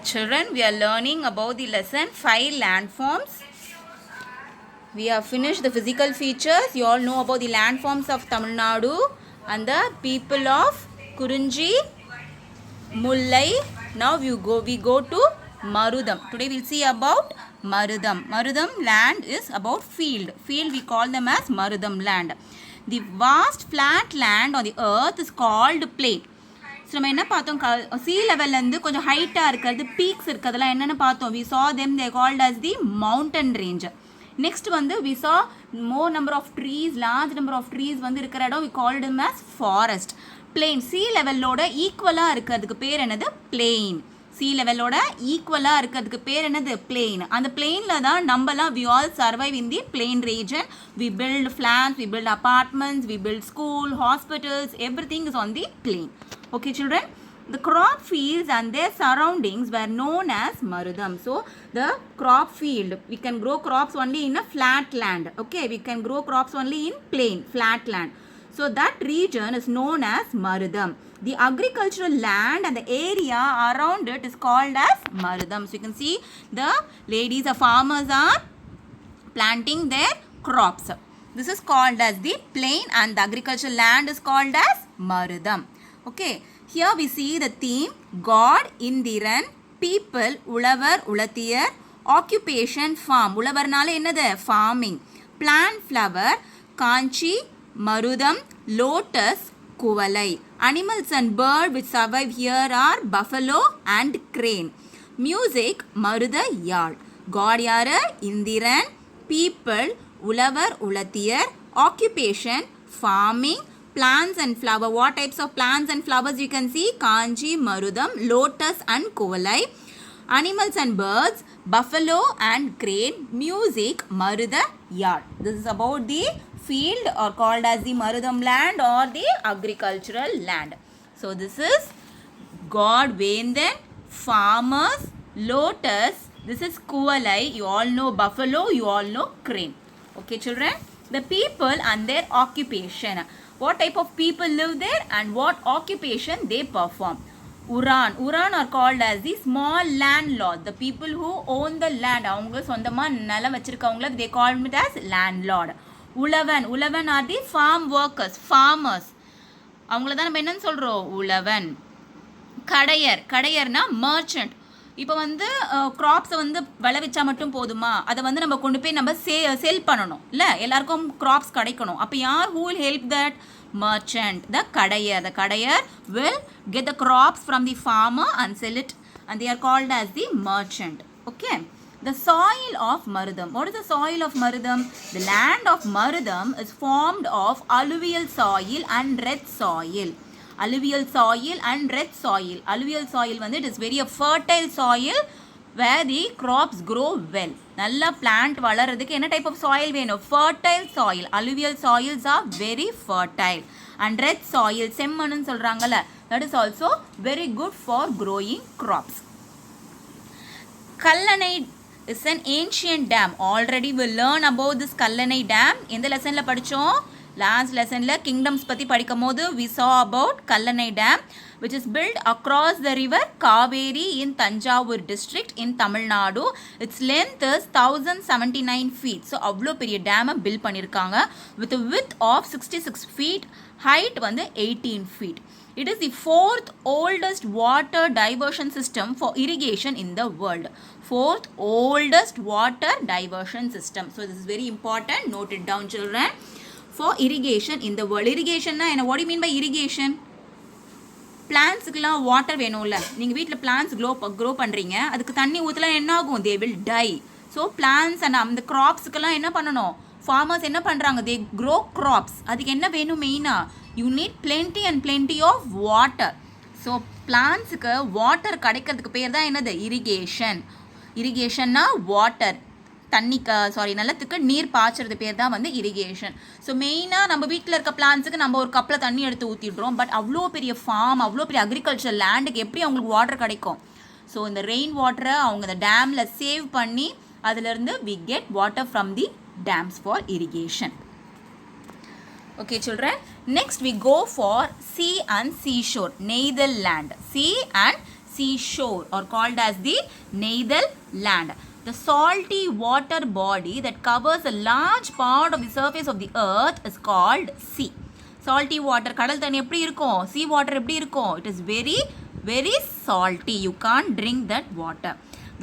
Children, we are learning about the lesson 5 landforms. We have finished the physical features. You all know about the landforms of Tamil Nadu and the people of Kurunji, Mullai. Now we go to Marudam. Today we will see about Marudam. Marudam land is about field. Field we call them as Marudam land. The vast flat land on the earth is called plain. So நம்ம என்ன பார்த்தோம், C லெவல்லேருந்து கொஞ்சம் ஹைட்டாக இருக்கிறது peaks இருக்கிறதுலாம் என்னென்னு பார்த்தோம். We saw them they called as the mountain range. Next வந்து we saw more number of trees, large number of trees வந்து இருக்கிற இடம் we called them as forest. Plain sea லெவலோட ஈக்குவலாக இருக்கிறதுக்கு பேர் என்னது? பிளெயின். சி லெவலோட ஈக்குவலாக இருக்கிறதுக்கு பேர் என்னது? பிளெயின். அந்த பிளெயினில் தான் நம்மலாம் we all survive in the plain region. We build flats, we build apartments, we build school, hospitals, everything is on the plain. Okay children, the crop fields and their surroundings were known as Marudam. So the crop field, we can grow crops only in a flat land. Okay, we can grow crops only in plain flat land. So that region is known as Marudam. The agricultural land and the area around it is called as Marudam. So you can see the ladies, the farmers are planting their crops. This is called as the plain and the agricultural land is called as Marudam. Okay, here we see the theme God, Indiran, people, Ulavar, Ulatiyar, occupation, farm. Ulavarnala என்னது? Farming. Plant, flower, Kanchi, Marudam, lotus, Kuvalai. Animals and birds which survive here are buffalo and crane. Music, Maruda Yard. God யாரு? Indiran, people, Ulavar, Ulatiyar, occupation, farming, plants and flower. What types of plants and flowers you can see? Kanji, Marudam, lotus and Kovalai. Animals and birds, buffalo and crane. Music, Maruda Yard. This is about the field or called as the Marudam land or the agricultural land. So this is God, Vendan, farmers, lotus. This is Kovalai. You all know buffalo, you all know crane. Okay children, the people and their occupation. What type of people live there and what occupation they perform. Uran are called as the small landlord. The people who own the land, avanga sondama nilam vechirukavanga, they call it as landlord. Ulavan are the farm workers, farmers. avanga da நம்ம என்ன சொல்றோம்? உழவன். கடையர்னா merchant. இப்போ வந்து க்ராப்ஸை வந்து விளைவிச்சா மட்டும் போதுமா? அதை வந்து நம்ம கொண்டு போய் நம்ம செல் பண்ணணும் இல்லை, எல்லாருக்கும் க்ராப்ஸ் கிடைக்கணும். அப்போ யார் who will help that? Merchant, the Kadaiyar will get the crops from the farmer and sell it, and they are called as the merchant. Okay, the soil of Marudam. What is the soil of Marudam? The land of Marudam is formed of alluvial soil and red soil. Alluvial soil and red soil. Alluvial soil வந்து it is very a fertile soil where the crops grow well. நல்ல plant வளர்றதுக்கு என்ன type of soil வேணும்? Fertile soil. Alluvial soils are very fertile. And red soil, செம்மண்ணுன்னு சொல்றாங்கல்ல, that is also very good for growing crops. Kallanai is an ancient dam. Already we learn about this Kallanai dam. எந்த லெசன்ல படிச்சோம்? Last லெசனில் kingdoms பற்றி படிக்கும் போது we saw about Kallanai dam which is built across the river Kaveri in Tanjavur district in Tamil Nadu. Its length is 1079 feet. So அவ்வளோ பெரிய டேமை build பண்ணியிருக்காங்க with a width of 66 feet, height வந்து 18 feet. It is the 4th oldest water diversion system for irrigation in the world. 4th oldest water diversion system. So this is very important. Note it down children. For irrigation in the world. Irrigation na என்ன? What do you mean by irrigation? பிளான்ஸுக்கெல்லாம் water வேணும்ல. நீங்கள் வீட்டில் plans grow பண்ணுறீங்க, அதுக்கு தண்ணி ஊற்றலாம் என்ன ஆகும்? They will die. So plants and அந்த க்ராப்ஸுக்கெல்லாம் என்ன பண்ணணும்? ஃபார்மர்ஸ் என்ன பண்ணுறாங்க? They grow crops. அதுக்கு என்ன வேணும் மெயினாக? You need plenty and plenty of water. So பிளான்ஸுக்கு வாட்டர் கிடைக்கிறதுக்கு பேர் தான் என்னது? இரிகேஷன். இரிகேஷன்னா வாட்டர், நிலத்துக்கு நீர் பாய்ச்சறது பேர் தான் வந்து இரிகேஷன். ஸோ மெயினாக நம்ம வீட்டில் இருக்க பிளான்ஸுக்கு நம்ம ஒரு கப்பில் தண்ணி எடுத்து ஊற்றிடுறோம். பட் அவ்வளோ பெரிய ஃபார்ம், அவ்வளோ பெரிய அக்ரிகல்ச்சர் லேண்டுக்கு எப்படி அவங்களுக்கு வாட்டர் கிடைக்கும்? ஸோ இந்த ரெயின் வாட்டரை அவங்க இந்த டேமில் சேவ் பண்ணி அதிலிருந்து we get water from the dams for irrigation. Okay children, next we go for sea and seashore, Neithal land. Sea and seashore or called as the Neithal land. The salty water body that covers a large part of the surface of the earth is called sea. Salty water, கடல் தண்ணி எப்படி இருக்கும்? Sea water எப்படி இருக்கும்? It is very very salty. You can't drink that water.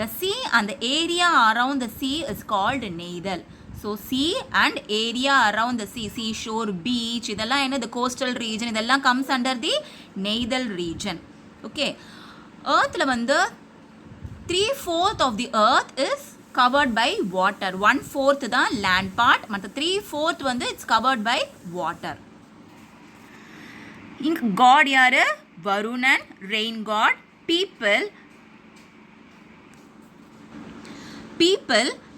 The sea and the area around the sea is called Neithal. So sea and area around the sea, seashore, beach, இதெல்லாம் என்ன, the coastal region, இதெல்லாம் comes under the Neithal region. Okay. Earthல வந்து 3/4 of the earth is covered by water. 1/4 தான் land part, மற்ற 3/4 வந்து it's covered by water. இங்க God யாரு? Varunan, rain god. People,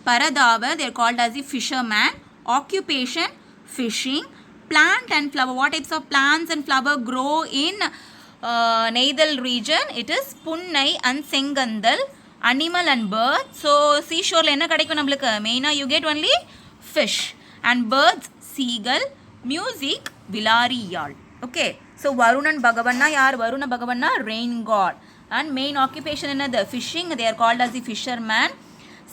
Paradava, they are called as the fisherman. Occupation, fishing. Plant and flower. What types of plants and flower grow in Neithal region? It is Punnai and Sengandal. Animal and bird. So seashore la enna kadaikum namalukku? Main you get only fish and birds, seagull, music, Vilariyal. Okay. So Varunan Bhagavanna yaar? Varuna Bhagavanna rain god. And main occupation enadhu? Fishing. They are called as the fisherman.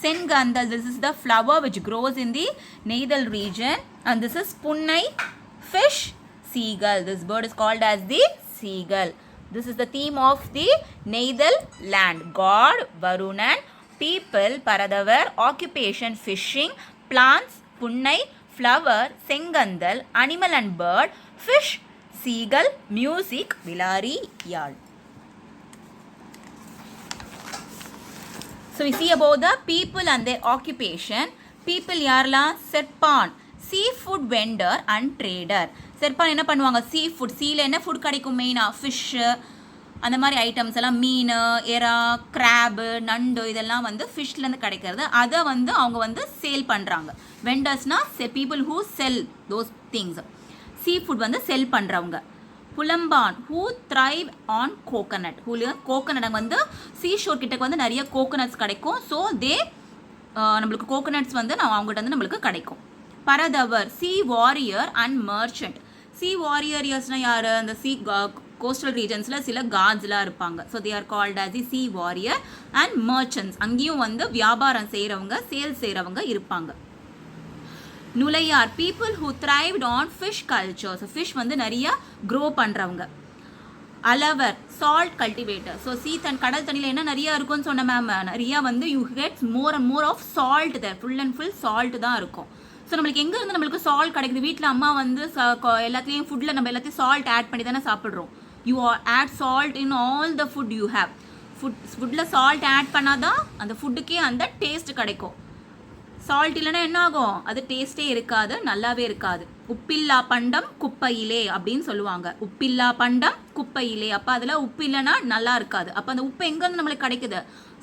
Sengandal, this is the flower which grows in the Neithal region. And this is Punnai, fish, seagull. This bird is called as the seagull. This is the theme of the Neithal land. God, Varunan, people, Paradavar, occupation, fishing, plants, Punnai, flower, Sengandal, animal and bird, fish, seagull, music, Vilariyal. So we see about the people and their occupation. People யார்லா? செர்பான், seafood vendor and trader. செர்பான் என்ன பண்ணுவாங்க? seafood, சீல என்ன food கிடைக்கும்? மெயினாக fish, அந்த மாதிரி items எல்லாம், மீன், எறா, கிராபு, நண்டு, இதெல்லாம் வந்து ஃபிஷ்லேருந்து கிடைக்கிறது. அதை வந்து அவங்க வந்து சேல் பண்ணுறாங்க. வெண்டர்ஸ்னா people who sell those things. Seafood வந்து செல் பண்ணுறவங்க. புலம்பான், who thrive on coconut. Coconut வந்து சீஷோர் கிட்டக்கு வந்து நிறைய கோகனட்ஸ் கிடைக்கும். ஸோ தே நம்மளுக்கு கோகனட்ஸ் வந்து அவங்ககிட்ட வந்து நம்மளுக்கு கிடைக்கும். பரதவர், sea warrior and merchant. Sea வாரியர்ஸ்னால் யார்? அந்த சி கோஸ்டல் ரீஜன்ஸில் சில காட்ஸ்லாம் இருப்பாங்க. So they are called as the sea warrior and merchants. அங்கேயும் வந்து வியாபாரம் செய்கிறவங்க, சேல்ஸ் செய்கிறவங்க இருப்பாங்க. நுழையார், people who thrived on fish cultures. Fish வந்து நிறைய க்ரோ பண்ணுறவங்க. அலவர், சால்ட் கல்டிவேட்டர். ஸோ கடல் தண்ணியில் என்ன நிறையா இருக்கும்னு சொன்ன மேம்? நிறையா வந்து you gets more and more of salt there. Full and full salt தான் இருக்கும். ஸோ நம்மளுக்கு எங்கே இருந்து நம்மளுக்கு சால்ட் கிடைக்குது? வீட்டில் அம்மா வந்து எல்லாத்துலேயும் ஃபுட்டில் நம்ம எல்லாத்தையும் சால்ட் ஆட் பண்ணி தானே சாப்பிட்றோம். You add salt in all the food you have. ஃபுட்டில் சால்ட் ஆட் பண்ணால் தான் அந்த ஃபுட்டுக்கே அந்த டேஸ்ட் கிடைக்கும். சால்ட் இல்லைன்னா என்ன ஆகும்? அது டேஸ்ட்டே இருக்காது, நல்லாவே இருக்காது. உப்பில்லா பண்டம் குப்பையிலே அப்படின்னு சொல்லுவாங்க. உப்பில்லா பண்டம் குப்பையிலே. அப்போ அதில் உப்பு இல்லைன்னா நல்லா இருக்காது. அப்போ அந்த உப்பு எங்கேருந்து நம்மளுக்கு கிடைக்குது?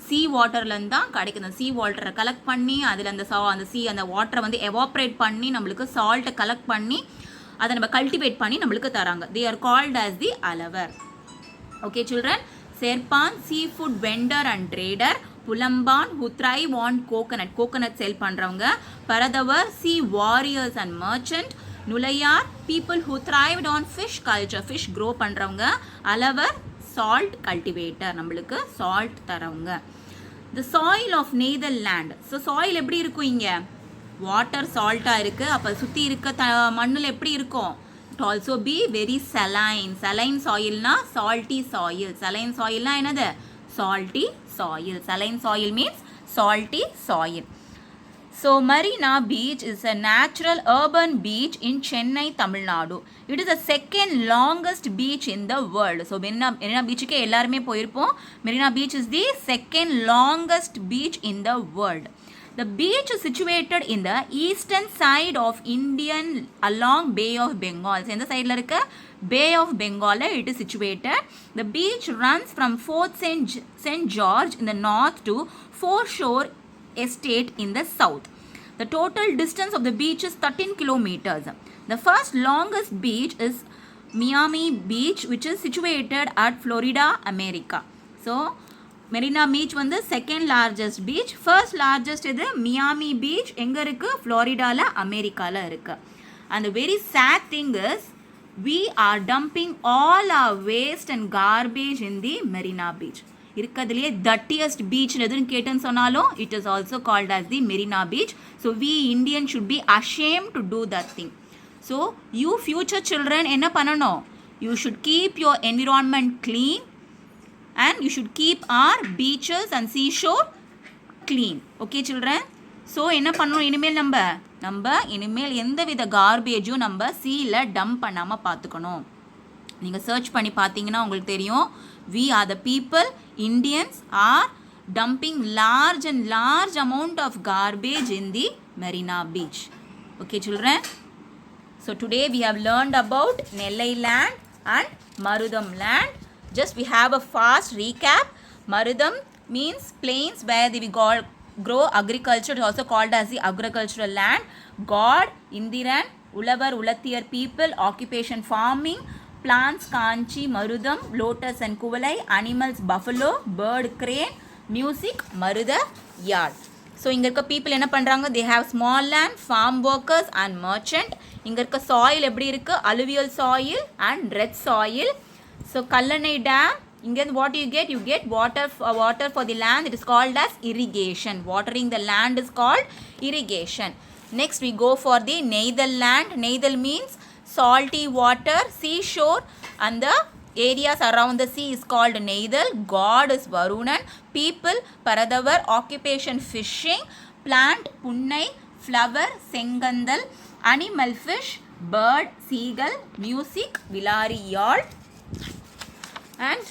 சீ வாட்டர்லேருந்து தான் கிடைக்குது. சீ வாட்டரை கலெக்ட் பண்ணி அதில் அந்த வாட்டரை வந்து எவாப்ரேட் பண்ணி நம்மளுக்கு சால்ட்டை கலெக்ட் பண்ணி அதை நம்ம கல்டிவேட் பண்ணி நம்மளுக்கு தராங்க. They are called as the அலவர். Okay children. செர்பான், seafood vendor and trader. புலம்பான், who thrive on coconut sale பண்ணுறவங்க. பரதவர், sea warriors and merchant. நுழையார், people who thrived on fish culture, fish grow பண்ணுறவங்க. அலவர், salt cultivator, நம்மளுக்கு salt தரவங்க. The soil of Neithal land. So soil எப்படி இருக்கும்? இங்கே water சால்ட்டாக இருக்குது. அப்போ சுற்றி இருக்க மண்ணில் எப்படி இருக்கும்? It also be very saline. Saline soilனா salty soil. Saline soilனா என்னது? Salty soil. Saline soil means salty soil. So Marina Beach is a natural urban beach in Chennai, Tamil Nadu. It is the second longest beach in the world. So Marina Beach ke ellarume poirpom. Marina Beach is the second longest beach in the world. The beach is situated in the eastern side of Indian along Bay of Bengal. So இந்த சைடில் இருக்க Bay of Bengal it is situated. The beach runs from Fort St. George in the north to Foreshore Estate in the south. The total distance of the beach is 13 kilometers. The first longest beach is Miami Beach, which is situated at Florida, America. So Marina beach வந்து second largest beach. First largest இது Miami beach. எங்கே இருக்குது? ஃப்ளோரிடாவில், அமெரிக்காவில் இருக்குது. And very sad thing is we are dumping all our waste and garbage in the Marina Beach. இருக்கிறதுலையே dirtiest beach எதுன்னு கேட்டுன்னு சொன்னாலும் it is also called as the Marina Beach. So we Indians should be ashamed to do that thing. So you future children என்ன பண்ணணும்? You should keep your environment clean and you should keep our beaches and seashore clean. Okay children? So என்ன பண்ணணும் இனிமேல் நம்ம இனிமேல் எந்தவித கார்பேஜும் நம்ம சீல டம்ப் பண்ணாமல் பார்த்துக்கணும். நீங்கள் சர்ச் பண்ணி பார்த்தீங்கன்னா உங்களுக்கு தெரியும். We are the people, Indians are dumping large amount of garbage in the Marina Beach. Okay children? So today we have learned about Nellai land and Marudam land. Just we have a fast recap. Marudam means plains where we grow agriculture. It is also called as the agricultural land. God, Indiran, Ulavar, Ulathiyar people, occupation farming, plants Kanchi, Marudam, lotus and Kuvalai, animals buffalo, bird crane, music Maruda yard. So இங்க இருக்க people என்ன பண்றாங்க? They have small land, farm workers and merchant. இங்க இருக்க soil எப்படி இருக்கு? Alluvial soil and red soil. So Kallanai dam, இங்க what you get water for the land. It is called as irrigation. Watering the land is called irrigation. Next we go for the Neithal land. Neithal means salty water, seashore, and the areas around the sea is called Neithal. God is Varunan. People Paradavar. Occupation fishing. Plant Punnai. Flower Sengandal. Animal fish. Bird seagull. Music Vilari yard. And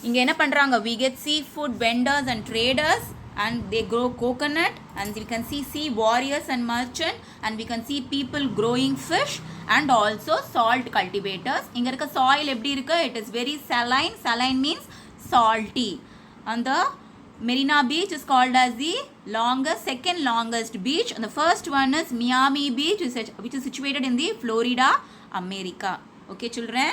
இங்கே என்ன பண்ணுறாங்க? We get seafood vendors and traders and they grow coconut and we can see sea warriors and merchant and we can see people growing fish and also salt cultivators. இங்கே இருக்க soil எப்படி இருக்கு? It is very saline. Saline means salty. And the Marina Beach is called as the second longest beach. And the first one is Miami Beach which is situated in the Florida, America. Okay children?